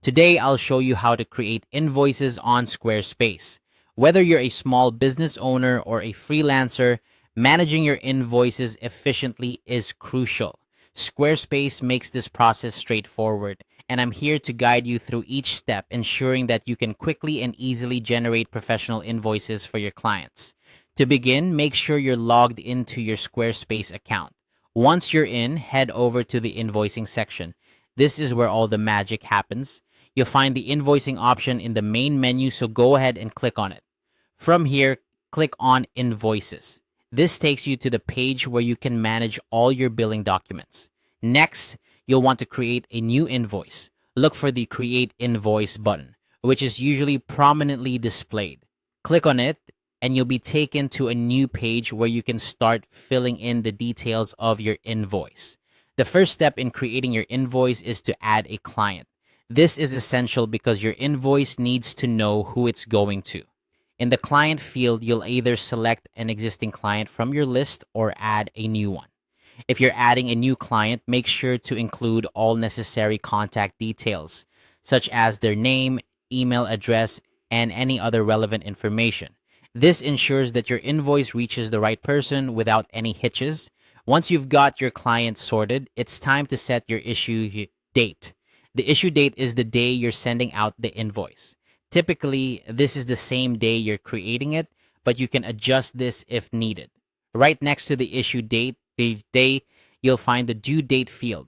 Today, I'll show you how to create invoices on Squarespace. Whether you're a small business owner or a freelancer, managing your invoices efficiently is crucial. Squarespace makes this process straightforward, and I'm here to guide you through each step, ensuring that you can quickly and easily generate professional invoices for your clients. To begin, make sure you're logged into your Squarespace account. Once you're in, head over to the invoicing section. This is where all the magic happens. You'll find the invoicing option in the main menu, so go ahead and click on it. From here, click on Invoices. This takes you to the page where you can manage all your billing documents. Next, you'll want to create a new invoice. Look for the Create Invoice button, which is usually prominently displayed. Click on it, and you'll be taken to a new page where you can start filling in the details of your invoice. The first step in creating your invoice is to add a client. This is essential because your invoice needs to know who it's going to. In the client field, you'll either select an existing client from your list or add a new one. If you're adding a new client, make sure to include all necessary contact details, such as their name, email address, and any other relevant information. This ensures that your invoice reaches the right person without any hitches. Once you've got your client sorted, it's time to set your issue date. The issue date is the day you're sending out the invoice. Typically, this is the same day you're creating it, but you can adjust this if needed. Right next to the issue date, the day, you'll find the due date field.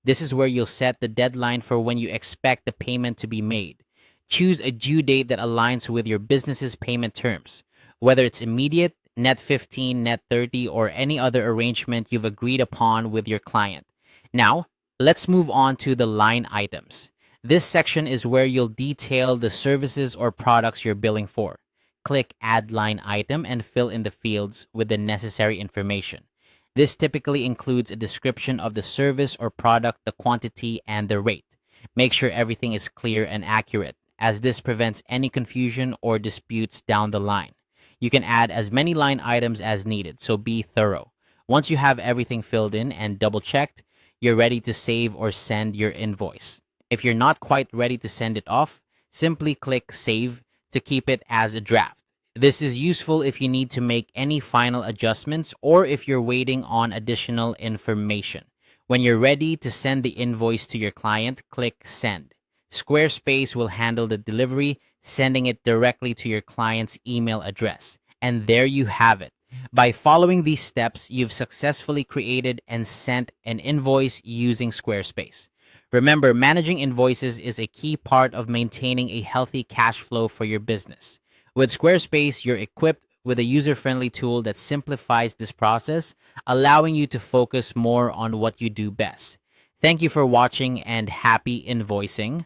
This is where you'll set the deadline for when you expect the payment to be made. Choose a due date that aligns with your business's payment terms, whether it's immediate, net 15, net 30, or any other arrangement you've agreed upon with your client. Now, let's move on to the line items. This section is where you'll detail the services or products you're billing for. Click Add Line Item and fill in the fields with the necessary information. This typically includes a description of the service or product, the quantity, and the rate. Make sure everything is clear and accurate, as this prevents any confusion or disputes down the line. You can add as many line items as needed, so be thorough. Once you have everything filled in and double-checked, you're ready to save or send your invoice. If you're not quite ready to send it off, simply click Save to keep it as a draft. This is useful if you need to make any final adjustments or if you're waiting on additional information. When you're ready to send the invoice to your client, click Send. Squarespace will handle the delivery, sending it directly to your client's email address. And there you have it. By following these steps, you've successfully created and sent an invoice using Squarespace. Remember, managing invoices is a key part of maintaining a healthy cash flow for your business. With Squarespace, you're equipped with a user-friendly tool that simplifies this process, allowing you to focus more on what you do best. Thank you for watching and happy invoicing.